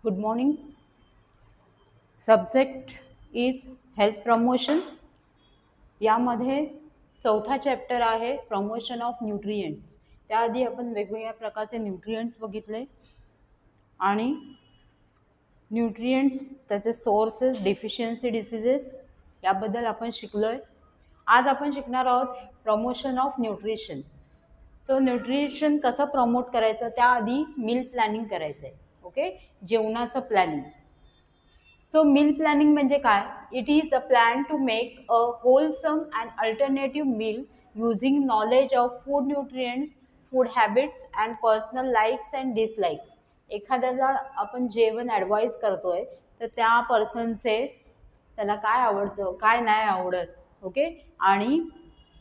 Good morning. Subject is health promotion. यामध्ये चौथा chapter आहे प्रमोशन ऑफ न्यूट्रिएंट्स. त्याआधी आपण वेगवेगळ्या प्रकारचे न्यूट्रिएंट्स बघितले आणि न्यूट्रिएंट्स त्याचे सोर्सेस, डिफिशियन्सी डिसीजेस याबद्दल आपण शिकलोय. आज आपण शिकणार आहोत promotion of nutrition. So nutrition कसं प्रमोट करायचं त्याआधी मील प्लॅनिंग करायचं आहे. ओके, जेवणाचं प्लॅनिंग. सो मील प्लॅनिंग म्हणजे काय? It is a plan to make a wholesome and alternative meal using knowledge of food nutrients, food habits and personal likes and dislikes. एखाद्याला आपण जेवण ॲडवाईज करतोय तर त्या पर्सनचे त्याला काय आवडतं काय नाही आवडत, ओके, आणि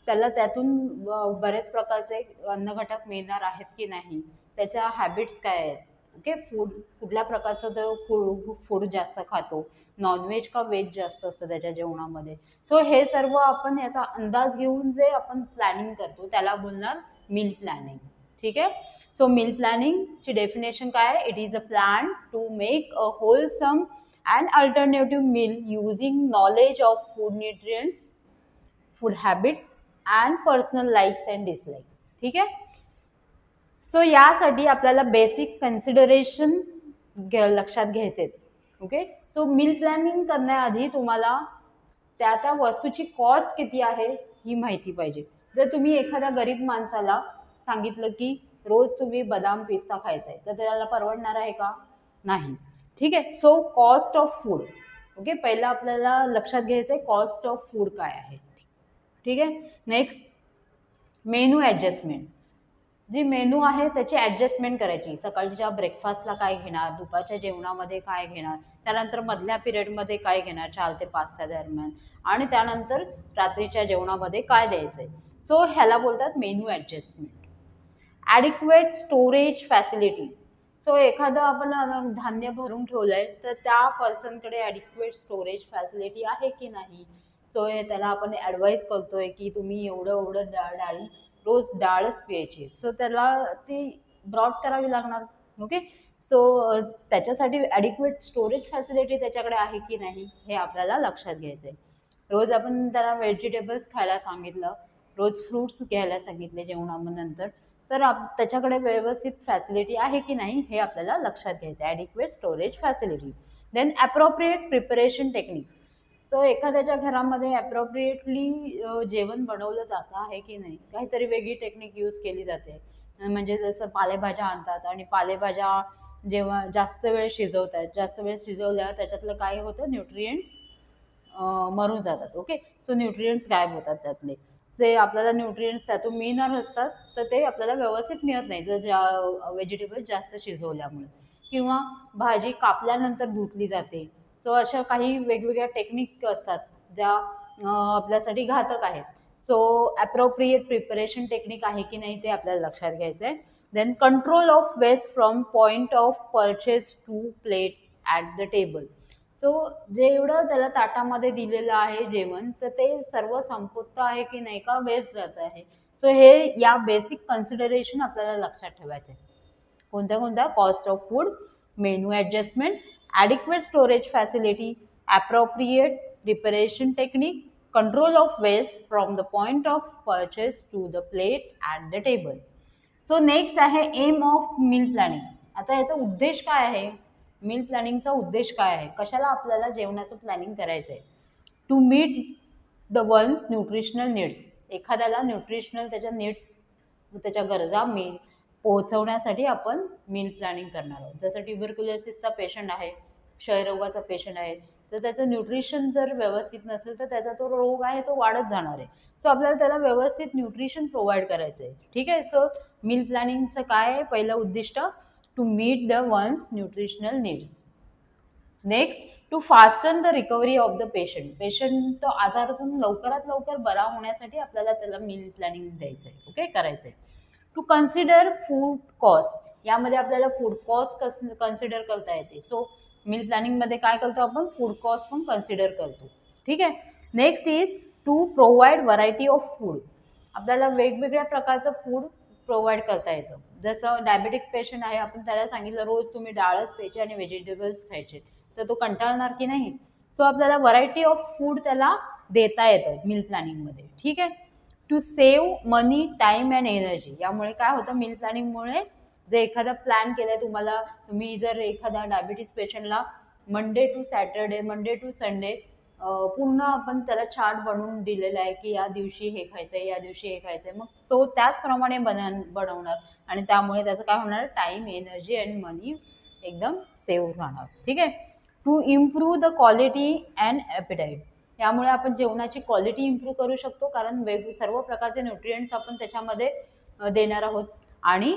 त्याला त्यातून बरेच प्रकारचे अन्नघटक मिळणार आहेत की नाही, त्याच्या हॅबिट्स काय आहेत, ओके, कुठल्या प्रकारचं तो फूड जास्त खातो, नॉनव्हेज का व्हेज जास्त असतं त्याच्या जेवणामध्ये. सो हे सर्व आपण याचा अंदाज घेऊन जे आपण प्लॅनिंग करतो त्याला बोलणार मील प्लॅनिंग. ठीक आहे. सो मील प्लॅनिंगची डेफिनेशन काय आहे? It is a plan to make a wholesome and alternative meal using knowledge of food nutrients, food habits and personal likes and dislikes. ठीक आहे. सो यासाठी आपल्याला बेसिक कन्सिडरेशन लक्षात घ्यायचे. ओके. सो मील प्लॅनिंग करण्याआधी तुम्हाला त्या वस्तूची कॉस्ट किती आहे ही माहिती पाहिजे. जर तुम्ही एखाद्या गरीब माणसाला सांगितलं की रोज तुम्ही बदाम पिस्ता खायचा आहे तर त्याला परवडणार आहे का? नाही. ठीक आहे. So cost of food. Okay, पहिला आपल्याला लक्षात घ्यायचं आहे कॉस्ट ऑफ फूड काय आहे. ठीक आहे. Next, menu adjustment. जी मेनू आहे त्याची ॲडजस्टमेंट करायची. सकाळच्या ब्रेकफास्टला काय घेणार, दुपारच्या जेवणामध्ये काय घेणार, त्यानंतर मधल्या पिरियडमध्ये काय घेणार 4 ते 5 दरम्यान, आणि त्यानंतर रात्रीच्या जेवणामध्ये काय द्यायचं आहे. सो ह्याला बोलतात menu adjustment. Adequate storage facility. So एखादं आपण धान्य भरून ठेवलं आहे तर त्या पर्सनकडे ॲडिक्वेट स्टोरेज फॅसिलिटी आहे की नाही. सो त्याला आपण ॲडवाईज करतोय की तुम्ही एवढं डाळी रोज डाळच प्यायची. सो त्याला ती ब्रॉड करावी लागणार. ओके. सो त्याच्यासाठी ॲडिक्वेट स्टोरेज फॅसिलिटी त्याच्याकडे आहे की नाही हे आपल्याला लक्षात घ्यायचं आहे. रोज आपण त्याला व्हेजिटेबल्स खायला सांगितलं, रोज फ्रूट्स घ्यायला सांगितले जेवणानंतर, तर त्याच्याकडे व्यवस्थित फॅसिलिटी आहे की नाही हे आपल्याला लक्षात घ्यायचं आहे. Adequate storage facility. Then appropriate preparation technique. So एखाद्याच्या घरामध्ये ॲप्रोप्रिएटली जेवण बनवलं जातं आहे की नाही, काहीतरी वेगळी टेक्निक यूज केली जाते. म्हणजे जसं पालेभाज्या आणतात आणि पालेभाज्या जेव्हा जास्त वेळ शिजवतात, जास्त वेळ शिजवल्यावर त्याच्यातलं काय होतं, न्यूट्रिएंट्स मरून जातात. ओके. सो न्यूट्रिएंट्स गायब होतात त्यातले. जे आपल्याला न्यूट्रिएंट्स त्यातून मिळणार असतात तर ते आपल्याला व्यवस्थित मिळत नाही जर व्हेजिटेबल जास्त शिजवल्यामुळे, किंवा भाजी कापल्यानंतर धुतली जाते. सो अशा काही वेगवेगळ्या टेक्निक असतात ज्या आपल्यासाठी घातक आहेत. सो ॲप्रोप्रिएट प्रिपरेशन टेक्निक आहे की नाही ते आपल्याला लक्षात घ्यायचं आहे. Then control of waste from point of purchase to plate at the table. So जेवढं त्याला ताटामध्ये दिलेलं आहे जेवण तर ते सर्व संपत आहे की नाही, का वेस्ट जात आहे. सो हे या बेसिक कन्सिडरेशन आपल्याला लक्षात ठेवायचं आहे. कोणत्या cost of food, menu adjustment, adequate storage facility, appropriate preparation technique, control of waste from the point of purchase to the plate at the table. So next आहे एम ऑफ मील प्लॅनिंग. आता याचा उद्देश काय आहे? Meal प्लॅनिंगचा उद्देश काय आहे? कशाला आपल्याला जेवणाचं प्लॅनिंग करायचं आहे? To meet the one's nutritional needs. एखाद्याला न्यूट्रिशनल त्याच्या नीड्स, त्याच्या गरजा पोहोचवण्यासाठी आपण मील प्लॅनिंग करणार आहोत. जसं ट्युबरक्युलोसिसचा पेशंट आहे, क्षयरोगाचा पेशंट आहे, तर त्याचं न्यूट्रिशन जर व्यवस्थित नसेल तर त्याचा तो रोग आहे तो वाढत जाणार आहे. सो आपल्याला त्याला व्यवस्थित न्यूट्रिशन प्रोव्हाइड करायचं आहे. ठीक आहे. सो मील प्लॅनिंगचं काय आहे? पहिलं उद्दिष्ट to meet the one's nutritional needs. Next, to fasten the recovery of the patient. Patient तो आजारातून लवकरात लवकर बरा होण्यासाठी आपल्याला त्याला मील प्लॅनिंग द्यायचं आहे. ओके, करायचं आहे. To consider food cost. यामध्ये आपल्याला फूड कॉस्ट कन्सिडर करता येते. सो मील प्लॅनिंगमध्ये काय करतो आपण? फूड कॉस्ट पण कन्सिडर करतो. ठीक आहे. Next is to provide variety of food. आपल्याला वेगवेगळ्या प्रकारचं फूड प्रोव्हाइड करता येतं. जसं डायबेटिक पेशंट आहे, आपण त्याला सांगितलं रोज तुम्ही डाळच प्यायची आणि व्हेजिटेबल्स खायचे, तर तो कंटाळणार की नाही. सो आपल्याला व्हरायटी ऑफ फूड त्याला देता येतं मील प्लॅनिंगमध्ये. ठीक आहे. To save money, time and energy. यामुळे काय होतं मील प्लॅनिंगमुळे, जर एखादा प्लॅन केलाय तुम्हाला, तुम्ही जर एखाद्या डायबिटीस पेशंटला Monday to Saturday, Monday to Sunday पूर्ण आपण त्याला चार्ट बनवून दिलेला आहे की या दिवशी हे खायचंय, या दिवशी हे खायचंय, मग तो त्याचप्रमाणे बनवणार आणि त्यामुळे त्याचं काय होणार, टाइम, एनर्जी अँड मनी एकदम सेव्ह राहणार. ठीक आहे. To improve the quality and appetite. त्यामुळे आपण जेवणाची क्वालिटी इम्प्रूव्ह करू शकतो, कारण सर्व प्रकारचे न्यूट्रिएंट्स आपण त्याच्यामध्ये देणार आहोत. आणि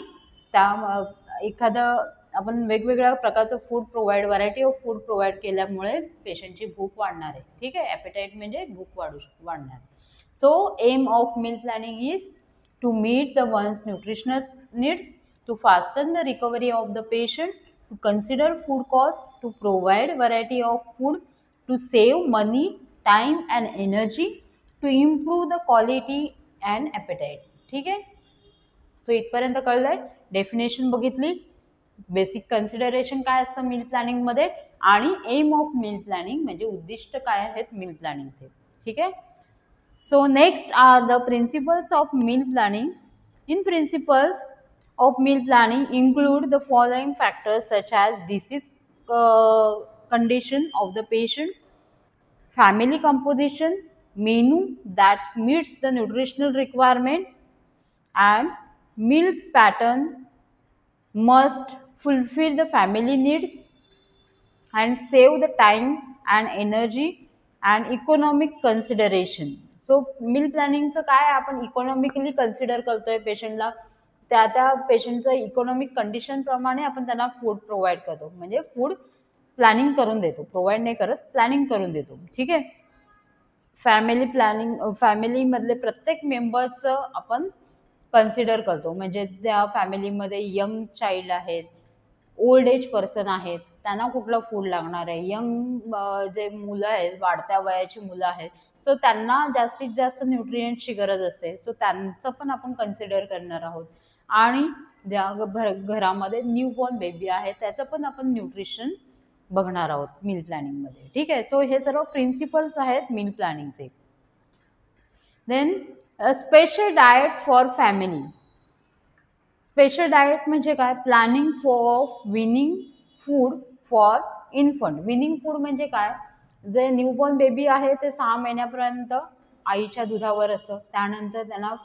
त्या एखादं आपण वेगवेगळ्या प्रकारचं food provide, variety of food provide केल्यामुळे पेशंटची भूक वाढणार आहे. ठीक आहे. ॲपेटाईट म्हणजे भूक वाढणार. So aim of meal planning is to meet the one's nutritional needs, to fasten the recovery of the patient, to consider food costs, to provide variety of food, to save money, time and energy, to improve the quality and appetite. ठीक आहे. So इथपर्यंत कळलंय. Definition बघितली, basic consideration काय असतं meal प्लॅनिंगमध्ये, आणि M of meal planning म्हणजे उद्दिष्ट काय आहेत मील प्लॅनिंगचे. ठीक आहे. So next are the principles of meal planning. In principles of meal planning include the following factors such as disease condition of the patient, family composition, menu that meets the nutritional requirement, and meal pattern must fulfill the family needs and save the time and energy and economic consideration. So meal प्लॅनिंगचं काय, आपण economically consider करतोय पेशंटला, त्या पेशंटचं economic condition प्रमाणे आपण त्यांना फूड प्रोव्हाइड करतो, म्हणजे फूड प्लॅनिंग करून देतो, प्रोव्हाइड नाही करत, प्लॅनिंग करून देतो. ठीक आहे. फॅमिली प्लॅनिंग, फॅमिलीमधले प्रत्येक मेंबर्सचं आपण कन्सिडर करतो, म्हणजे त्या फॅमिलीमध्ये यंग चाइल्ड आहेत, ओल्ड एज पर्सन आहेत, त्यांना कुठलं फूड लागणार आहे, यंग जे मुलं आहेत, वाढत्या वयाची मुलं आहेत, सो त्यांना जास्तीत जास्त न्यूट्रिएंट्सची गरज असते, सो त्यांचं पण आपण कन्सिडर करणार आहोत. आणि ज्या घरामध्ये न्यूबॉर्न बेबी आहे त्याचं पण आपण न्यूट्रिशन बघणार आहोत मील प्लॅनिंगमध्ये. ठीक आहे. सो हे सर्व प्रिन्सिपल्स आहेत मील प्लॅनिंगचे. Then special diet for family. Special diet म्हणजे काय, planning for weaning food for infant. Weaning food म्हणजे काय, जे न्यूबॉर्न बेबी आहे ते 6 महिन्यापर्यंत आईच्या दुधावर असतं, त्यानंतर त्यांना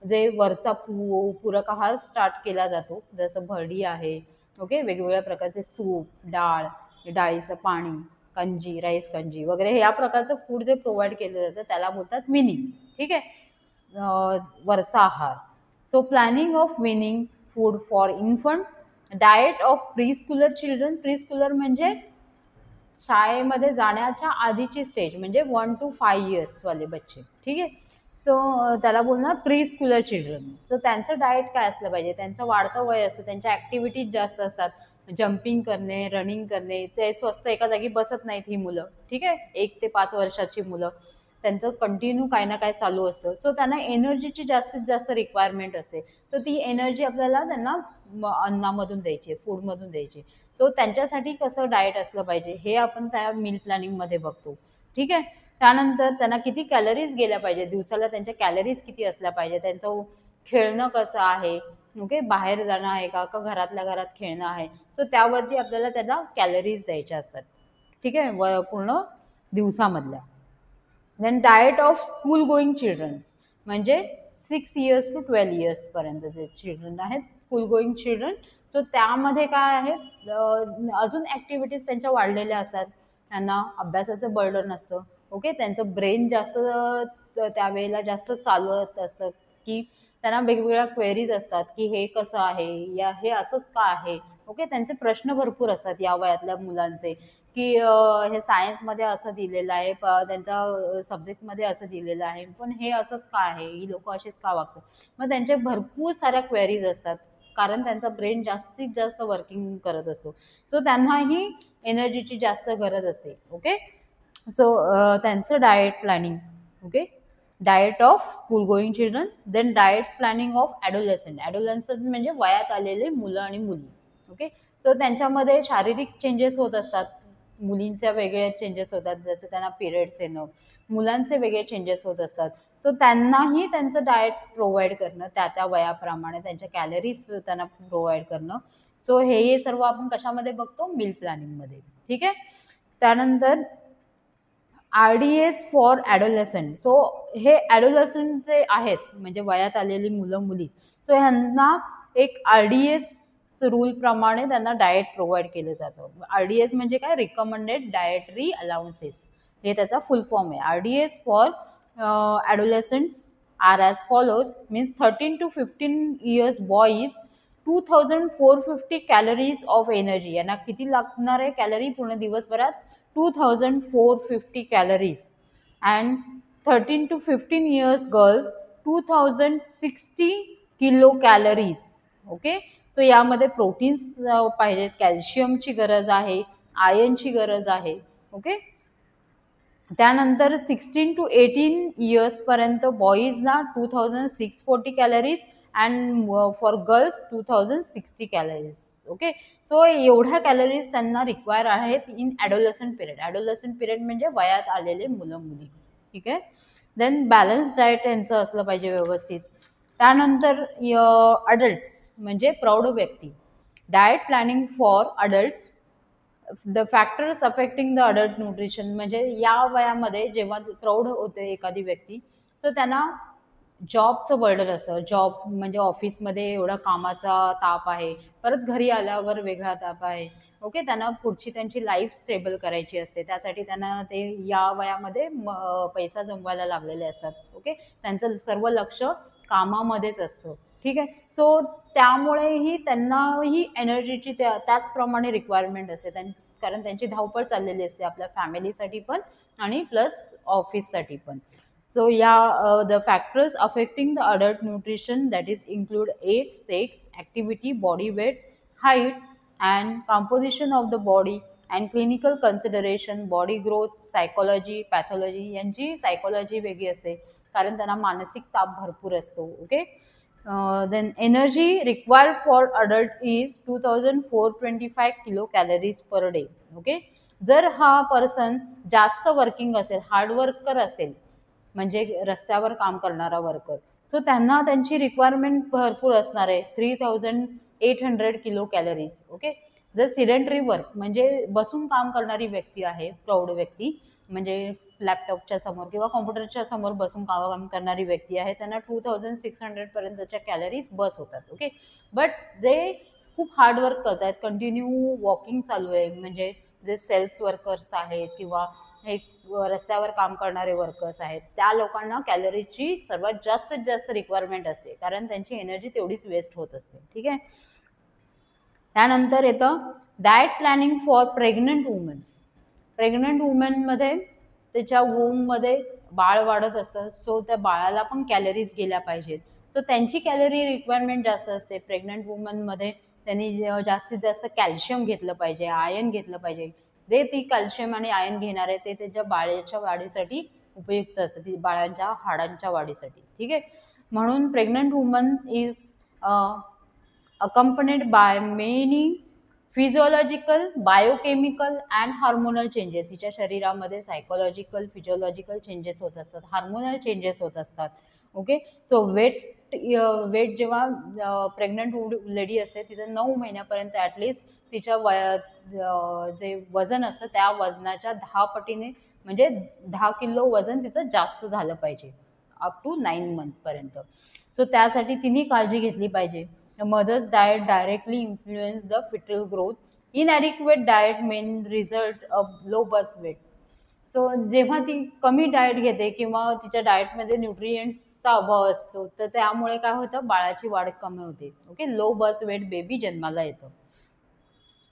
जे वरचा पूरक आहार स्टार्ट केला जातो, जसं भरडी आहे, ओके, वेगवेगळ्या प्रकारचे सूप, डाळ, डाळीचं पाणी, कंजी, राईस कंजी वगैरे या प्रकारचं फूड जे प्रोव्हाइड केलं जातं त्याला बोलतात विनिंग. ठीक आहे. वरचा आहार. So planning of winning food for infant. Diet of preschooler children. Preschooler म्हणजे शाळेमध्ये जाण्याच्या आधीची स्टेज, म्हणजे 1 to 5 years वाले बच्चे. ठीक आहे. सो त्याला बोलणार प्री स्कूलर चिल्ड्रन. सो त्यांचं डाएट काय असलं पाहिजे, त्यांचं वाढतं वय असतं, त्यांच्या ॲक्टिव्हिटीज जास्त असतात, जम्पिंग करणे, रनिंग करणे, ते स्वस्त एका जागी बसत नाहीत ही मुलं. ठीक आहे. 1 ते 5 वर्षाची मुलं, त्यांचं कंटिन्यू काही ना काय चालू असतं, सो त्यांना एनर्जीची जास्तीत जास्त रिक्वायरमेंट असते. सो ती एनर्जी आपल्याला त्यांना अन्नामधून द्यायची, फूडमधून द्यायची. सो त्यांच्यासाठी कसं डाएट असलं पाहिजे हे आपण त्या मील प्लॅनिंगमध्ये बघतो. ठीक आहे. त्यानंतर त्यांना किती कॅलरीज गेल्या पाहिजे, दिवसाला त्यांच्या कॅलरीज किती असल्या पाहिजे, त्यांचं खेळणं कसं आहे, ओके, बाहेर जाणं आहे का घरातल्या घरात खेळणं आहे, सो त्यावरती आपल्याला त्यांना कॅलरीज द्यायच्या असतात. ठीक आहे, पूर्ण दिवसामधल्या. Then diet of school going childrens, म्हणजे 6 years to 12 years पर्यंतचे चिल्ड्रन आहेत, स्कूल गोईंग चिल्ड्रन. सो त्यामध्ये काय आहे, अजून ॲक्टिव्हिटीज त्यांच्या वाढलेल्या असतात, त्यांना अभ्यासाचं बर्डन असतं, ओके, त्यांचं ब्रेन जास्त त्यावेळेला जास्त चालवत असतं, की त्यांना वेगवेगळ्या क्वेरीज असतात की हे कसं आहे, या हे असंच का आहे, ओके, त्यांचे प्रश्न भरपूर असतात या वयातल्या मुलांचे, की हे सायन्समध्ये असं दिलेलं आहे, त्यांच्या सब्जेक्टमध्ये असं दिलेलं आहे, पण हे असंच का आहे, ही लोक असेच का वागतात. मग त्यांचे भरपूर साऱ्या क्वेरीज असतात, कारण त्यांचा ब्रेन जास्तीत जास्त वर्किंग करत असतो, सो त्यांनाही एनर्जीची जास्त गरज असते. ओके. सो त्यांचं diet planning, okay, diet of school going children, then diet planning of adolescent. Adolescent म्हणजे वयात आलेले मुलं आणि मुली. ओके, सो त्यांच्यामध्ये शारीरिक चेंजेस होत असतात. मुलींच्या वेगळे चेंजेस होतात, जसं त्यांना पिरियड्स येणं. मुलांचे वेगळे चेंजेस होत असतात. सो त्यांनाही त्यांचं डाएट प्रोव्हाइड करणं, त्या त्या वयाप्रमाणे त्यांच्या कॅलरीज त्यांना प्रोव्हाइड करणं. सो हे सर्व आपण कशामध्ये बघतो? मील प्लॅनिंगमध्ये. ठीक आहे. त्यानंतर RDS फॉर ॲडोलेसंट. सो हे ॲडोलेसंट जे आहेत म्हणजे वयात आलेली मुलं मुली, सो ह्यांना एक RDS रूल प्रमाणे त्यांना डाएट प्रोव्हाइड केलं जातं. RDS म्हणजे काय? रिकमेंडेड डाएटरी अलाउन्सेस, हे त्याचा फुल फॉर्म आहे. RDS for adolescents are as follows, means 13 to 15 years boys 2450 calories of energy. यांना किती लागणार आहे कॅलरी पूर्ण दिवसभरात? 2450 calories. And 13 to 15 years girls 2060 kilocalories. Okay, so यामध्ये प्रोटीन्स पाहिजेत, कॅल्शियमची गरज आहे, आयर्नची गरज आहे. ओके, त्यानंतर 16 to 18 years पर्यंत बॉईजना 2640 calories and for girls 2060 calories. Okay, so एवढ्या कॅलरीज त्यांना रिक्वायर आहेत इन ॲडोलेसंट पिरियड. ॲडोलेसंट पिरियड म्हणजे वयात आलेले मुलं मुली. ठीक आहे. देन बॅलन्स डाएट यांचं असलं पाहिजे व्यवस्थित. त्यानंतर अडल्ट्स म्हणजे प्रौढ व्यक्ती. Diet planning for adults, the factors affecting the adult nutrition. म्हणजे या वयामध्ये जेव्हा प्रौढ होते एखादी व्यक्ती, तर त्यांना जॉबचं बर्डन असतं. जॉब म्हणजे ऑफिसमध्ये एवढा कामाचा ताप आहे, परत घरी आल्यावर वेगळा ताप आहे. ओके, त्यांना पुढची त्यांची लाईफ स्टेबल करायची असते, त्यासाठी त्यांना ते या वयामध्ये पैसा जमवायला लागलेले असतात. ओके, त्यांचं सर्व लक्ष कामामध्येच असतं. ठीक आहे. सो त्यामुळेही त्यांनाही एनर्जीची त्याचप्रमाणे रिक्वायरमेंट असते, कारण त्यांची धावपळ चाललेली असते आपल्या फॅमिलीसाठी पण आणि प्लस ऑफिससाठी पण. सो या the factors affecting the adult nutrition that is include age, sex, activity, body weight, height and composition of the body and clinical consideration, body growth, psychology, pathology. यांची सायकोलॉजी वेगळी असते कारण त्यांना मानसिक ताप भरपूर असतो. Okay, then energy required for adult is 2425 kilocalories per day. Okay, जर हा पर्सन जास्त वर्किंग असेल, हार्ड वर्कर असेल, म्हणजे रस्त्यावर काम करणारा वर्कर, सो त्यांना त्यांची रिक्वायरमेंट भरपूर असणार आहे, 3800 किलो कॅलरीज. ओके, जर सिडेंटरी वर्क म्हणजे बसून काम करणारी व्यक्ती आहे, प्रौढ व्यक्ती म्हणजे लॅपटॉपच्या समोर किंवा कॉम्प्युटरच्या समोर बसून काम करणारी व्यक्ती आहे, त्यांना 2600 पर्यंतच्या कॅलरीज बस होतात. ओके, बट जे खूप हार्डवर्क करत आहेत, कंटिन्यू वॉकिंग चालू आहे, म्हणजे जे सेल्स वर्कर्स आहेत किंवा एक रस्त्यावर काम करणारे वर्कर्स आहेत, त्या लोकांना कॅलरीची सर्वात जास्तीत जास्त रिक्वायरमेंट असते, कारण त्यांची एनर्जी तेवढीच वेस्ट होत असते. ठीक आहे. त्यानंतर येतं diet planning for pregnant womens. Pregnant वुमेनमध्ये त्याच्या वूममध्ये बाळ वाढत असतं, सो त्या बाळाला पण कॅलरीज गेल्या पाहिजेत. सो त्यांची कॅलरी रिक्वायरमेंट जास्त असते. प्रेग्नंट वुमनमध्ये त्यांनी जास्तीत जास्त कॅल्शियम घेतलं पाहिजे, आयर्न घेतलं पाहिजे. जे ती कॅल्शियम आणि आयर्न घेणार आहे ते त्याच्या बाळाच्या वाढीसाठी उपयुक्त असतं, ती बाळांच्या हाडांच्या वाढीसाठी. ठीक आहे. म्हणून pregnant woman is accompanied by many physiological, biochemical and hormonal changes. हिच्या शरीरामध्ये सायकोलॉजिकल, फिजिओलॉजिकल चेंजेस होत असतात, हार्मोनल चेंजेस होत असतात. ओके, सो वेट जेव्हा प्रेग्नंट लेडी असते तिचं 9 महिन्यापर्यंत ॲटलिस्ट तिच्या जे वजन असतं त्या वजनाच्या 10 पटीने म्हणजे 10 किलो वजन तिचं जास्त झालं पाहिजे अप टू 9 मंथपर्यंत. सो त्यासाठी तिने काळजी घेतली पाहिजे. The mother's diet directly influences the fetal growth. Inadequate diet may result of low birth weight. So जेव्हा ती कमी डाएट घेते किंवा तिच्या डाएटमध्ये न्यूट्रिएंट्सचा अभाव असतो, तर त्यामुळे काय होतं, बाळाची वाढ कमी होते. Okay, low birth weight baby जन्माला येतो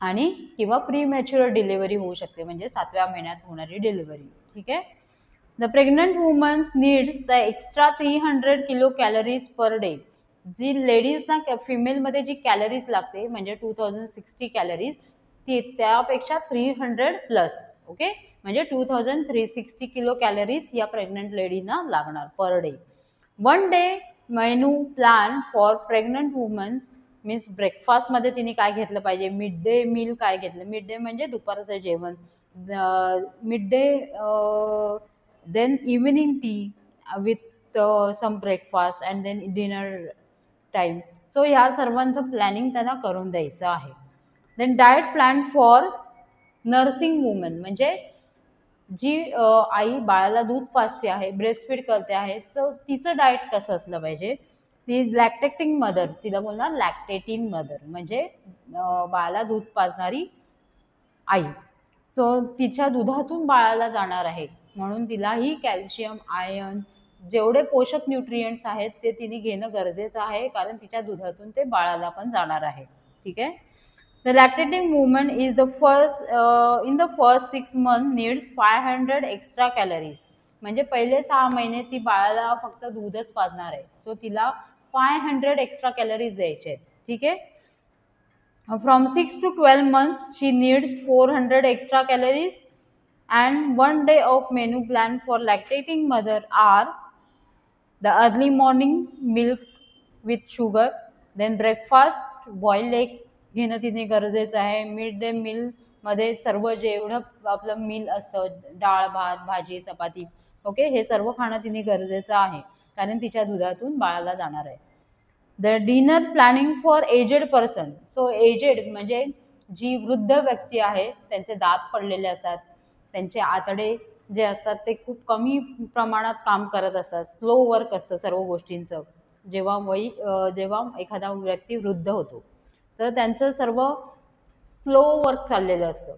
आणि किंवा प्रीमॅच्युअर डिलिव्हरी होऊ शकते, म्हणजे 7व्या महिन्यात होणारी डिलिव्हरी. ठीक आहे. The pregnant womens needs the extra 300 kilo calories per day. जी लेडीजना फिमेलमध्ये जी कॅलरीज लागते म्हणजे 2060 कॅलरीज, ती त्यापेक्षा 300 प्लस. ओके, म्हणजे 2360 किलो कॅलरीज या प्रेग्नंट लेडीना लागणार per day. One day menu plan for pregnant woman means ब्रेकफास्टमध्ये तिने काय घेतलं पाहिजे, मिड डे मील काय घेतलं, मिड डे म्हणजे दुपारचं जेवण, mid day then evening tea with some breakfast and then dinner time. So ह्या सर्वांचं प्लॅनिंग त्यांना करून द्यायचं आहे. Then diet plan for nursing woman म्हणजे जी आई बाळाला दूध पाजते आहे, ब्रेस्टफीड करते आहे, तर तिचं डाएट कसं असलं पाहिजे. ती लॅक्टेटिंग मदर, तिला बोलणार लॅक्टेटिंग मदर म्हणजे बाळाला दूध पाजणारी आई. सो तिच्या दुधातून बाळाला जाणार आहे म्हणून तिलाही कॅल्शियम, आयर्न, जेवढे पोषक न्यूट्रिएंट्स आहेत ते तिने घेणं गरजेचं आहे, कारण तिच्या दुधातून ते बाळाला पण जाणार आहे. ठीक आहे. The lactating woman is the first in the first 6 months needs 500 extra calories. म्हणजे पहिले 6 महिने ती बाळाला फक्त दूधच पाजणार आहे. सो तिला 500 एक्स्ट्रा कॅलरीज द्यायचे आहेत. ठीक आहे. From 6 to 12 months she needs 400 extra calories. And one day of menu plan for lactating mother are the early morning milk with sugar, then breakfast boiled egg घेणं तिने गरजेचं आहे. मिड डे मील मध्ये सर्व जेवढं आपलं मील असतं, डाळ, भात, भाजी, चपाती, ओके, हे सर्व खाणं तिने गरजेचं आहे कारण तिच्या दुधातून बाळाला जाणार आहे. The dinner planning for aged person. So aged म्हणजे जी वृद्ध व्यक्ती आहे, त्यांचे दात पडलेले असतात, त्यांचे आतडे जे असतात ते खूप कमी प्रमाणात काम करत असतात, स्लो वर्क असतं सर्व गोष्टींचं. जेव्हा एखादा व्यक्ती वृद्ध होतो तर त्यांचं सर्व स्लो वर्क चाललेलं असतं.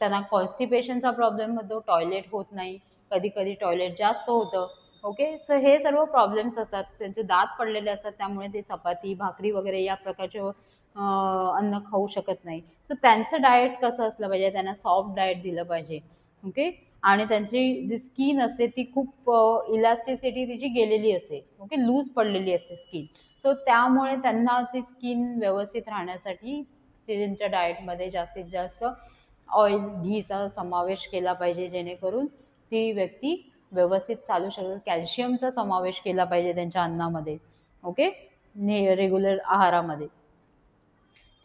त्यांना कॉन्स्टिपेशनचा प्रॉब्लेम होतो, टॉयलेट होत नाही, कधी कधी टॉयलेट जास्त होतं. ओके, सो हे सर्व प्रॉब्लेम्स असतात. त्यांचे दात पडलेले असतात, त्यामुळे ते चपाती, भाकरी वगैरे या प्रकारचे अन्न खाऊ शकत नाही. सो त्यांचं डाएट कसं असलं पाहिजे, त्यांना सॉफ्ट डाएट दिलं पाहिजे. ओके, आणि त्यांची जी स्किन असते ती खूप इलास्टिसिटी तिची गेलेली असते, ओके, लूज पडलेली असते स्किन. सो त्यामुळे त्यांना ती स्किन व्यवस्थित राहण्यासाठी ते त्यांच्या डाएटमध्ये जास्तीत जास्त ऑइल, घीचा समावेश केला पाहिजे, जेणेकरून ती व्यक्ती व्यवस्थित चालू शकेल. कॅल्शियमचा समावेश केला पाहिजे त्यांच्या अन्नामध्ये, ओके, रेग्युलर आहारामध्ये.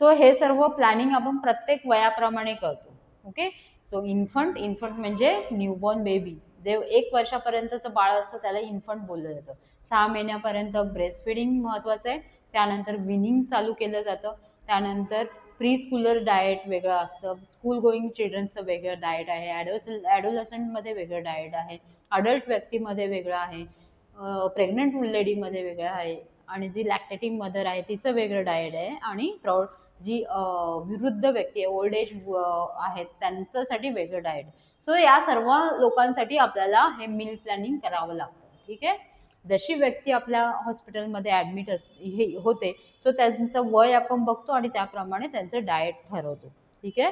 सो हे सर्व प्लॅनिंग आपण प्रत्येक वयाप्रमाणे करतो. ओके, सो इन्फंट म्हणजे न्यूबॉर्न बेबी, जे 1 वर्षापर्यंतचं बाळ असतं त्याला इन्फंट बोललं जातं. 6 महिन्यापर्यंत ब्रेस्ट फिडिंग महत्त्वाचं आहे. त्यानंतर विनिंग चालू केलं जातं. त्यानंतर प्री स्कूलर डाएट वेगळं असतं, स्कूल गोईंग चिल्ड्रनचं वेगळं डाएट आहे, ॲडोलसंटमध्ये वेगळं डाएट आहे, अडल्ट व्यक्तीमध्ये वेगळं आहे, प्रेग्नंट लेडीमध्ये वेगळं आहे, आणि जी लॅक्टेटिंग मदर आहे तिचं वेगळं डाएट आहे, आणि जी वृद्ध व्यक्ती आहे, ओल्ड एज आहेत त्यांच्यासाठी वेगळं डाएट. सो या सर्व लोकांसाठी आपल्याला हे मील प्लॅनिंग करावं लागतं. ठीक आहे. जशी व्यक्ती आपल्या हॉस्पिटलमध्ये ॲडमिट होते, सो त्यांचं वय आपण बघतो आणि त्याप्रमाणे त्यांचं डाएट ठरवतो. ठीक आहे.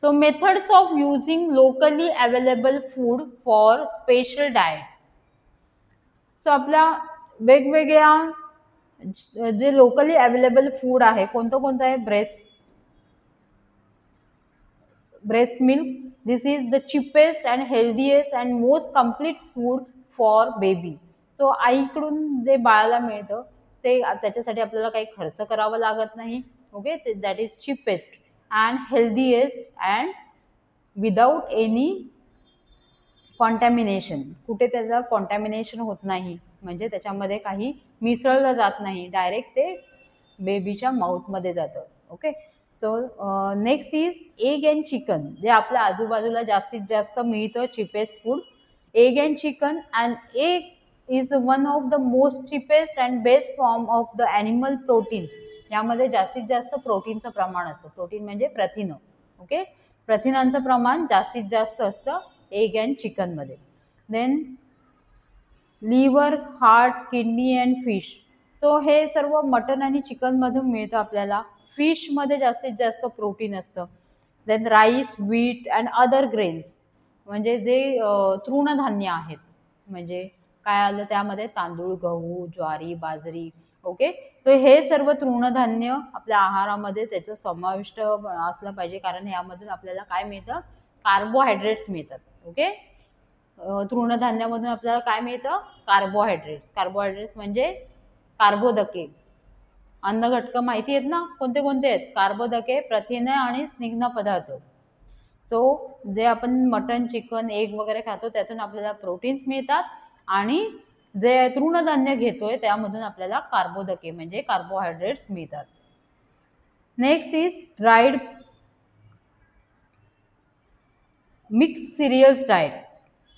So methods of using locally available food for special diet. So आपल्या वेगवेगळ्या जे लोकली अवेलेबल फूड आहे, कोणतं आहे, breast milk. This is the cheapest and healthiest and most complete food for baby. So आईकडून जे बाळाला मिळतं ते त्याच्यासाठी आपल्याला काही खर्च करावा लागत नाही. Okay, that is cheapest and healthiest and without any contamination. कुठे त्याचं कॉन्टॅमिनेशन होत नाही, म्हणजे त्याच्यामध्ये काही मिसळलं जात नाही, डायरेक्ट ते बेबीच्या माउथमध्ये जातं. Okay, so next is egg and chicken, जे आपल्या आजूबाजूला जास्तीत जास्त मिळतं, cheapest food, egg and chicken. And egg is one of the most cheapest and best form of the animal proteins. यामध्ये जास्तीत जास्त प्रोटीनचं प्रमाण असतं. प्रोटीन म्हणजे प्रथिनं. ओके, प्रथिनांचं प्रमाण जास्तीत जास्त असतं एग अँड चिकनमध्ये. Then liver, heart, kidney and fish. So हे सर्व मटन आणि चिकनमधून मिळतं आपल्याला. फिशमध्ये जास्तीत जास्त प्रोटीन असतं. Then rice, wheat and other grains, म्हणजे जे तृणधान्य आहेत, म्हणजे काय आलं त्यामध्ये, तांदूळ, गहू, ज्वारी, बाजरी. ओके, सो हे सर्व तृणधान्य आपल्या आहारामध्ये त्याचं समाविष्ट असलं पाहिजे, कारण यामधून आपल्याला काय मिळतं, कार्बोहायड्रेट्स मिळतात. ओके, तृणधान्यामधून आपल्याला काय मिळतं? कार्बोहायड्रेट्स. कार्बोहायड्रेट्स म्हणजे कार्बोदके. अन्नघटक माहिती आहेत ना, कोणते कोणते आहेत? कार्बोदके, प्रथिने आणि स्निग्ध पदार्थ. सो जे आपण मटन, चिकन, एग वगैरे खातो त्यातून आपल्याला प्रोटीन्स मिळतात आणि जे तृणधान्य घेतोय त्यामधून आपल्याला कार्बोदके म्हणजे कार्बोहायड्रेट्स मिळतात. Next is dried mix serials diet.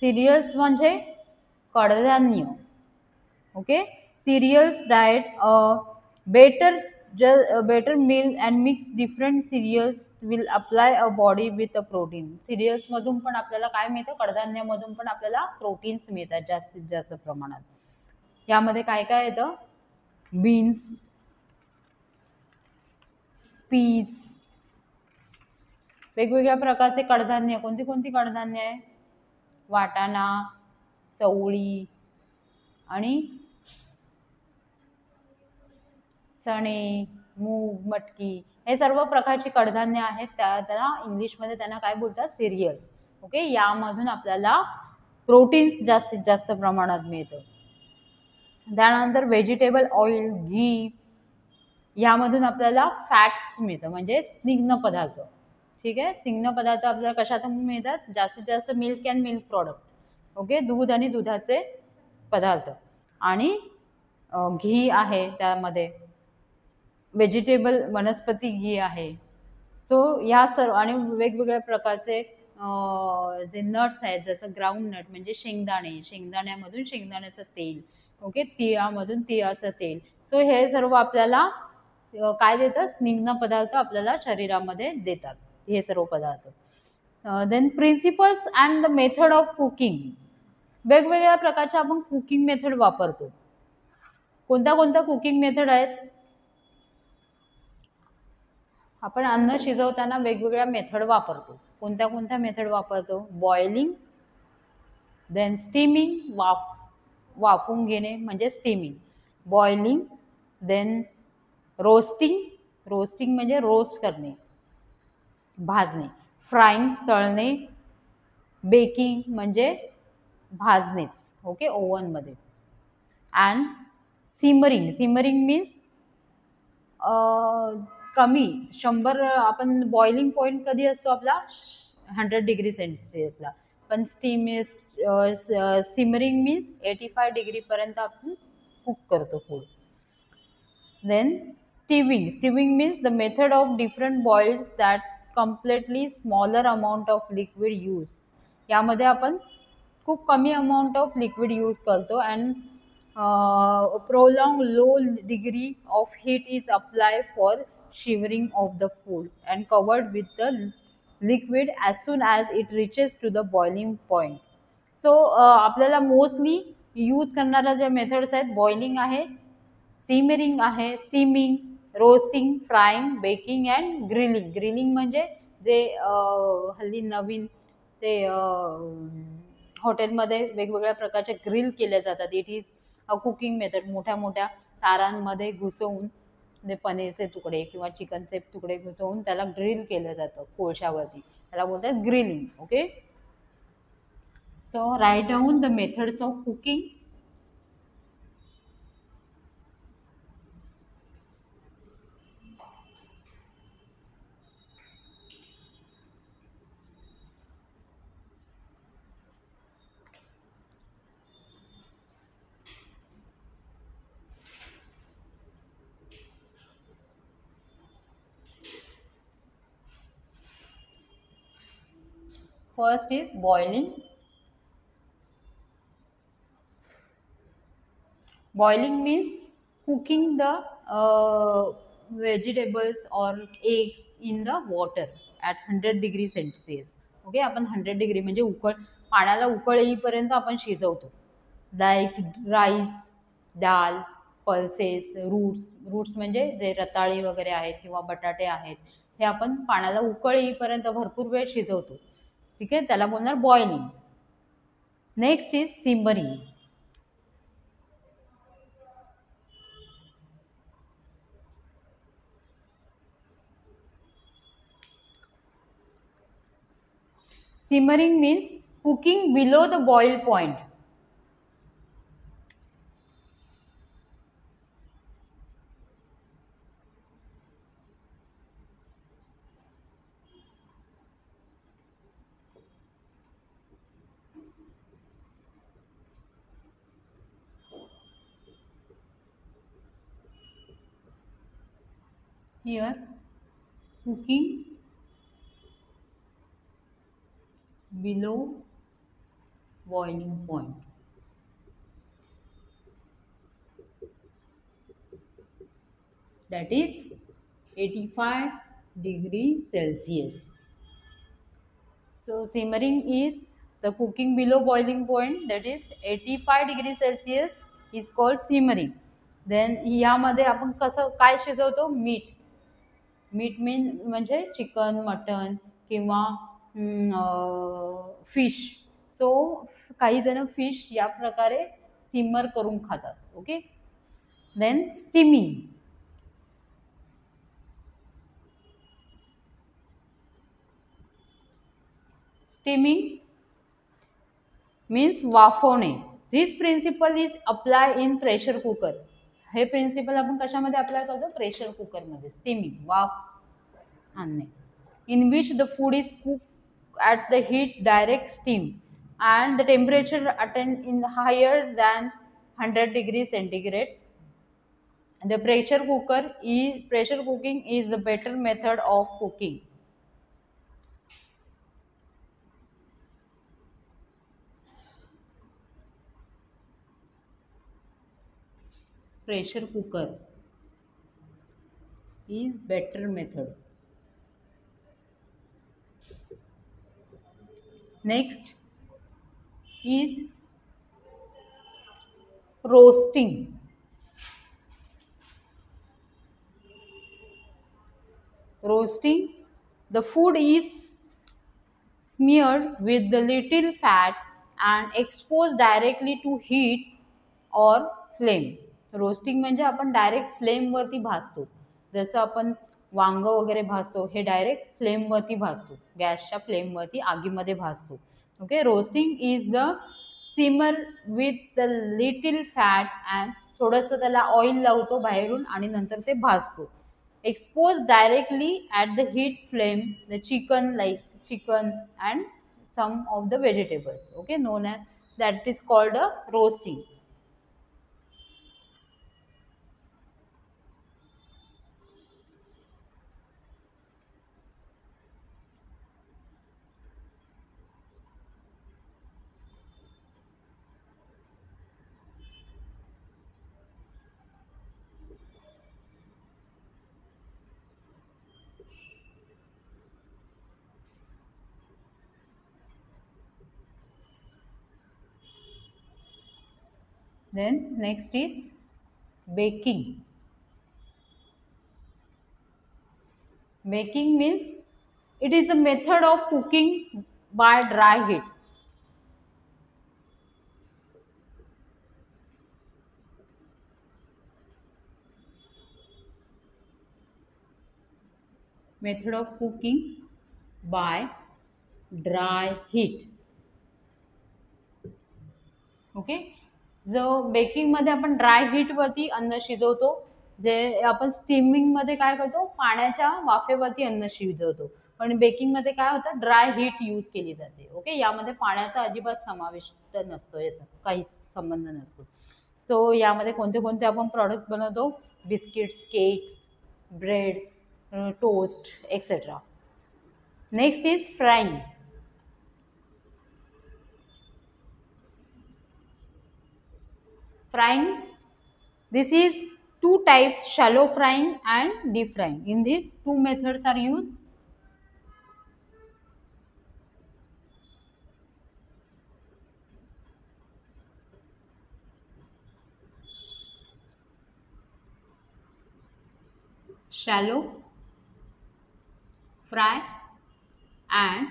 Serials म्हणजे कडधान्य. Okay, serials diet better meal and mix different cereals will apply a body with a protein. Serials मधून पण आपल्याला काय मिळतं? कडधान्यामधून पण आपल्याला प्रोटीन्स मिळतात जास्तीत जास्त प्रमाणात. यामध्ये काय काय येतं? बीन्स, पीज, वेगवेगळ्या प्रकारचे कडधान्य. कोणती कोणती कडधान्य आहे? वाटाणा, चवळी आणि चणे, मूग, मटकी, हे सर्व प्रकारची कडधान्य आहेत. त्याला इंग्लिशमध्ये त्यांना काय बोलतात? सिरियल्स. ओके, यामधून आपल्याला प्रोटीन्स जास्तीत जास्त प्रमाणात मिळतं. त्यानंतर व्हेजिटेबल ऑइल, घी, यामधून आपल्याला फॅट्स मिळतं म्हणजे स्निग्ध पदार्थ. ठीक आहे, स्निग्ध पदार्थ आपल्याला कशातून मिळतात? जास्तीत जास्त milk and milk product. Okay, दूध आणि दुधाचे पदार्थ आणि घी आहे, त्यामध्ये व्हेजिटेबल वनस्पती घी आहे. सो या सर्व आणि वेगवेगळ्या प्रकारचे जे नट्स आहेत, जसं ग्राउंड नट म्हणजे शेंगदाणे, शेंगदाण्यामधून शेंगदाण्याचं तेल. ओके, तिळामधून तिळाचं तेल. सो हे सर्व आपल्याला काय देतात? स्निग्ध पदार्थ आपल्याला शरीरामध्ये देतात हे सर्व पदार्थ. Then principles and the method of cooking. वेगवेगळ्या प्रकारच्या आपण कुकिंग मेथड वापरतो. कोणत्या कोणत्या कुकिंग मेथड आहेत? आपण अन्न शिजवताना वेगवेगळ्या मेथड वापरतो. कोणत्या कोणत्या मेथड वापरतो? बॉइलिंग, देन स्टीमिंग, वाफवून घेणे म्हणजे steaming, boiling, then roasting, roasting म्हणजे रोस्ट करणे, भाजणे, फ्राईंग, तळणे, बेकिंग म्हणजे भाजणेच. ओके, ओव्हनमध्ये. अँड सिमरिंग, सिमरिंग मीन्स कमी 100. आपण बॉइलिंग पॉईंट कधी असतो आपला? 100 डिग्री सेल्सिअसला. पण सिमरिंग मीन्स 85 डिग्रीपर्यंत आपण कुक करतो food. Then stewing, stewing means the method of different boils that completely smaller amount of liquid use. यामध्ये आपण खूप कमी अमाऊंट ऑफ लिक्विड यूज करतो and prolonged low degree of heat is applied for shivering of the food and covered with the liquid as soon as it reaches to the boiling point. So आपल्याला mostly use करणाऱ्या ज्या methods आहेत, boiling आहे, simmering आहे, steaming, roasting, frying, baking and grilling. Grilling म्हणजे जे हल्ली नवीन ते हॉटेलमध्ये वेगवेगळ्या प्रकारचे ग्रिल केले जातात. It is cooking method. मोठ्या मोठ्या तारांमध्ये घुसवून जे पनीरचे तुकडे किंवा चिकनचे तुकडे घुसवून त्याला ग्रिल केलं जातं कोळशावरती, त्याला बोलतात grilling. Okay, so right down the methods of cooking. First is boiling. Boiling means cooking the vegetables or eggs in the water at 100 degree Celsius. Okay, आपण 100 डिग्री म्हणजे पाण्याला उकळ येईपर्यंत आपण शिजवतो. लाईक राईस, डाल, पल्सेस, रूट्स म्हणजे जे रताळी वगैरे आहेत किंवा बटाटे आहेत, हे आपण पाण्याला उकळ येईपर्यंत भरपूर वेळ शिजवतो. ठीक आहे, त्याला बोलणार boiling. Next is simmering. Simmering means cooking below the boil point. Here, cooking below boiling point. That is 85 degrees Celsius. So simmering is the cooking below boiling point, that is 85 degrees Celsius is called simmering. Then ह्यामध्ये आपण कसं काय शिजवतो? मीठ. मीठ म्हणजे chicken, mutton किंवा fish. So काही जण फिश या प्रकारे सिमर करून खातात. Okay. Then steaming. Steaming means वाफवणे. This principle is apply in pressure cooker. हे प्रिन्सिपल आपण कशामध्ये अप्लाय करतो? प्रेशर कुकरमध्ये. स्टीमिंग, वाफ आणणे. In which the food is cook at the heat direct steam and the temperature attained in higher than 100 degrees centigrade. The pressure cooking is the better method of cooking. Pressure cooker is better method. Next is roasting. Roasting, the food is smeared with the little fat and exposed directly to heat or flame. Roasting म्हणजे आपण direct फ्लेमवरती भाजतो. जसं आपण वांग वगैरे भाजतो, हे direct फ्लेमवरती भाजतो, गॅसच्या फ्लेमवरती आगीमध्ये भाजतो. Okay. Roasting is the simmer with the little fat and थोडंसं त्याला ऑइल लावतो बाहेरून आणि नंतर ते भाजतो. Expose directly at the heat flame the chicken, like chicken and some of the vegetables. Okay, known as that is called a roasting. Then next is baking. Baking means it is a method of cooking by dry heat. Method of cooking by dry heat. Okay. जो baking मध्ये आपण dry heat वरती अन्न शिजवतो, जे आपण steaming मध्ये काय करतो? पाण्याच्या वाफेवरती अन्न शिजवतो. पण बेकिंग मध्ये काय होतं? ड्राय हीट यूज केली जाते. ओके. यामध्ये पाण्याचा अजिबात समावेश नसतो, याचा काहीच संबंध नसतो. सो यामध्ये कोणते कोणते आपण प्रॉडक्ट बनवतो? Biscuits, cakes, breads, toast etcetera. Next is frying. Frying, this is two types, shallow frying and deep frying. In this, two methods are used. Shallow fry and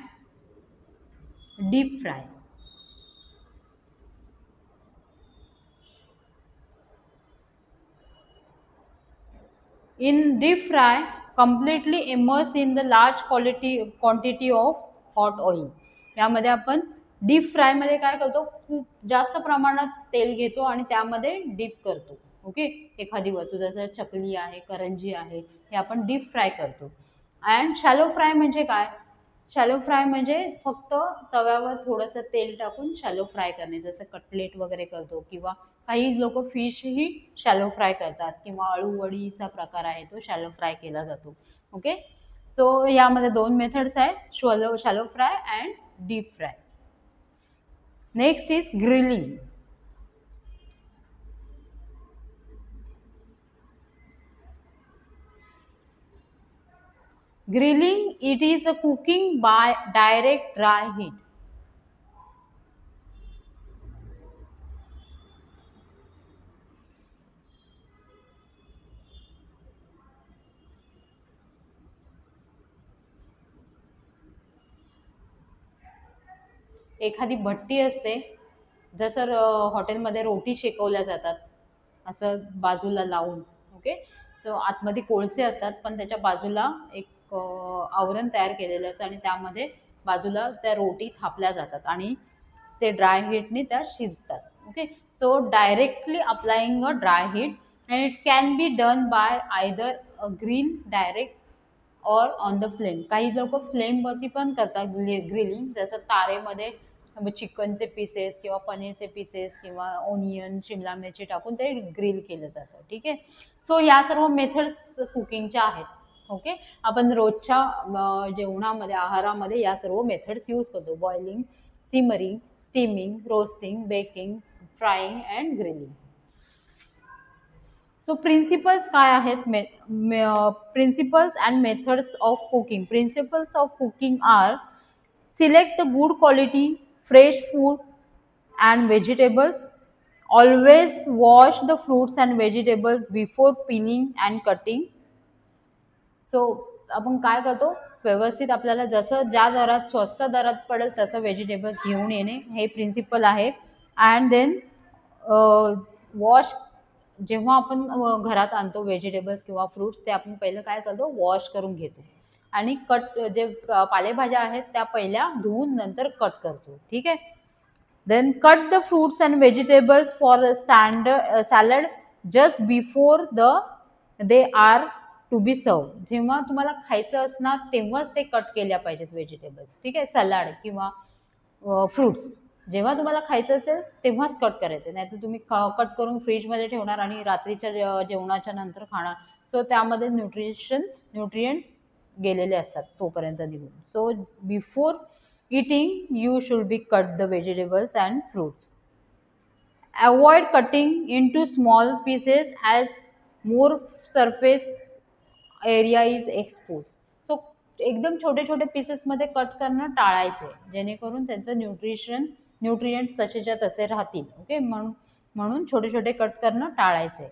deep fry. In deep fry, completely immerse in the large quantity of hot oil. यामध्ये आपण deep फ्रायमध्ये काय करतो, खूप जास्त प्रमाणात तेल घेतो आणि त्यामध्ये डीप करतो. ओके, एखादी वस्तू जसं चकली आहे, करंजी आहे, हे आपण डीप फ्राय करतो. अँड शॅलो फ्राय म्हणजे काय? शॅलो फ्राय म्हणजे फक्त तव्यावर थोडंसं तेल टाकून शॅलो फ्राय करणे, जसं कटलेट वगैरे करतो किंवा काही लोक फिशही शॅलो फ्राय करतात किंवा अळूवडीचा प्रकार आहे तो शॅलो फ्राय केला जातो. ओके, सो यामध्ये दोन मेथड्स आहेत, shallow fry and deep fry. Next is grilling. Grilling, it is a cooking by direct dry heat. एखादी भट्टी असते, जसं हॉटेलमध्ये रोटी शेकवल्या जातात असं बाजूला लावून. ओके, सो आतमध्ये कोळसे असतात पण त्याच्या बाजूला एक आवरण तयार केलेलं असतं आणि त्यामध्ये बाजूला त्या रोटी थापल्या जातात आणि ते ड्राय हीटने त्या शिजतात. Okay, so directly applying a dry heat and it can be done by either a grill direct or on the flame. काही लोक फ्लेमवरती पण करतात ग्रिलिंग, जसं तारेमध्ये चिकनचे पीसेस किंवा पनीरचे पीसेस किंवा ओनियन शिमला मिरची टाकून ते ग्रिल केलं जातं. ठीक आहे, सो या सर्व मेथड्स कुकिंगच्या आहेत. ओके, आपण रोजच्या जेवणामध्ये आहारामध्ये या सर्व मेथड्स यूज करतो, boiling, simmering, steaming, roasting, baking, frying and grilling. So principles काय आहेत? Principles and methods of cooking. Principles of cooking are: select the good quality fresh food and vegetables. Always wash the fruits and vegetables before peeling and cutting. So आपण काय करतो, व्यवस्थित आपल्याला जसं ज्या दरात स्वस्त दरात पडेल तसं व्हेजिटेबल्स घेऊन येणे, हे प्रिन्सिपल आहे. अँड देन वॉश, जेव्हा आपण घरात आणतो व्हेजिटेबल्स किंवा फ्रूट्स, ते आपण पहिलं काय करतो, वॉश करून घेतो आणि कट, जे पालेभाज्या आहेत त्या पहिल्या धुवून नंतर कट करतो. ठीक आहे, then cut the fruits and vegetables for a standard salad just before they are to be served. जेव्हा तुम्हाला खायचं असणार तेव्हाच ते कट केल्या पाहिजेत व्हेजिटेबल्स. ठीक आहे, सलाड किंवा फ्रूट्स जेव्हा तुम्हाला खायचं असेल तेव्हाच कट करायचं, नाही तर तुम्ही कट करून फ्रीजमध्ये ठेवणार आणि रात्रीच्या जेवणाच्या नंतर खाणार, सो त्यामध्ये न्यूट्रिएंट्स गेलेले असतात तोपर्यंत निघून. So before eating, you should be cut the vegetables and fruits. Avoid cutting into small pieces as more surface area is exposed. So एकदम छोटे छोटे पीसेसमध्ये कट करणं टाळायचे, जेणेकरून त्यांचं न्यूट्रिएंट्स तसेच्या तसे राहतील. ओके, म्हणून छोटे छोटे कट करणं टाळायचे.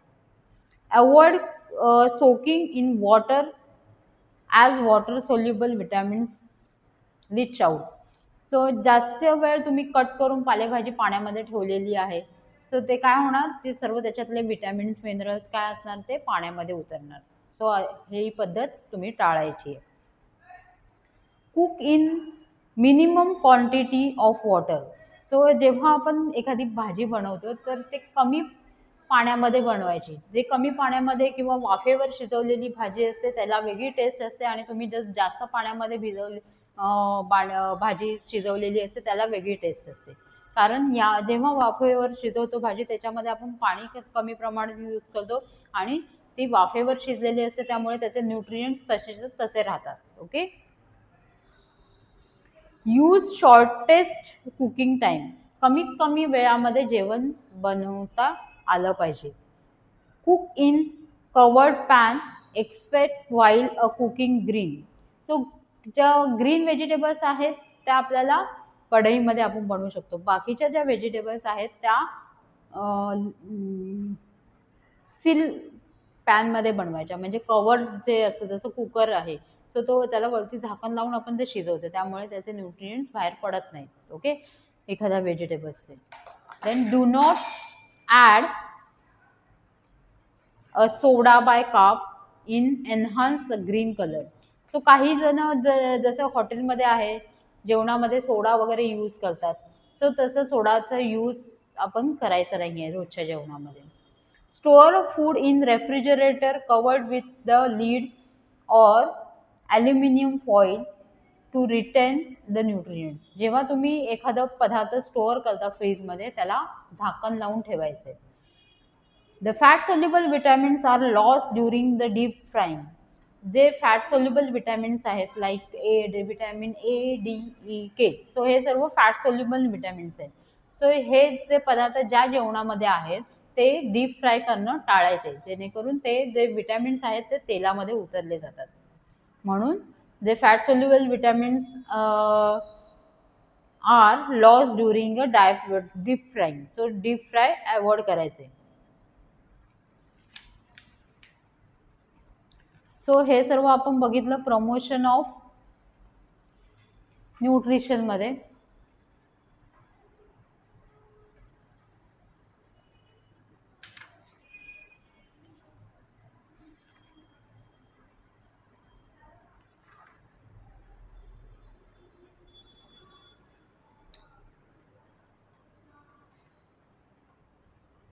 Avoid soaking in water as water soluble vitamins leach out. So जास्त वेळ तुम्ही कट करून पालेभाजी पाण्यामध्ये ठेवलेली आहे, सो ते काय होणार, ते सर्व त्याच्यातले विटॅमिन्स मिनरल्स काय असणार ते पाण्यामध्ये उतरणार. सो ही पद्धत तुम्ही टाळायची आहे. Cook in minimum quantity of water. So जेव्हा आपण एखादी भाजी बनवतो तर ते कमी पाण्यामध्ये बनवायची. जे कमी पाण्यामध्ये किंवा वाफेवर शिजवलेली भाजी असते त्याला वेगळी टेस्ट असते आणि तुम्ही जर जास्त पाण्यामध्ये भाजी शिजवलेली असते त्याला वेगळी टेस्ट असते. कारण जेव्हा वाफेवर शिजवतो भाजी त्याच्यामध्ये आपण पाणी कमी प्रमाणात यूज करतो आणि ती वाफेवर शिजलेली असते त्यामुळे त्याचे न्यूट्रिएंट्स तसे राहतात. Okay, use shortest cooking time. कमीत कमी वेळामध्ये जेवण बनवता आलं पाहिजे. Cook in covered pan expect while a cooking green. So ज्या ग्रीन व्हेजिटेबल्स आहेत त्या आपल्याला कढईमध्ये आपण बनवू शकतो. बाकीच्या ज्या व्हेजिटेबल्स आहेत त्या सील पॅनमध्ये बनवायच्या, म्हणजे कवर्ड जे असतं जसं कुकर आहे, सो तो त्याला वरती झाकण लावून आपण ते शिजवतो त्यामुळे त्याचे न्यूट्रिएंट्स बाहेर पडत नाहीत. ओके, एखाद्या व्हेजिटेबल्सचे. Then do not add a soda bicarb in enhance green colour. So काही जण जसं हॉटेलमध्ये आहे जेवणामध्ये सोडा वगैरे यूज करतात, सो तसं सोडाचा यूज आपण करायचा नाही आहे रोजच्या जेवणामध्ये. Store food in refrigerator covered with the lid or aluminium foil to retain the nutrients. जेव्हा तुम्ही एखादा पदार्थ स्टोअर करता फ्रीजमध्ये, त्याला झाकण लावून ठेवायचे. The fat soluble vitamins are lost during the deep frying. जे फॅट सोल्युबल विटॅमिन्स आहेत like vitamin A, D, E, K, so हे सर्व फॅट सोल्युबल विटॅमिन्स आहेत. सो हे जे पदार्थ ज्या जेवणामध्ये आहेत ते डीप फ्राय करणं टाळायचे, जेणेकरून ते जे विटॅमिन्स आहेत ते तेलामध्ये उतरले जातात. म्हणून जे fat soluble vitamins are loss during a deep frying. So deep fry avoid करायचे. सो हे सर्व आपण बघितलं प्रमोशन ऑफ न्यूट्रिशनमध्ये.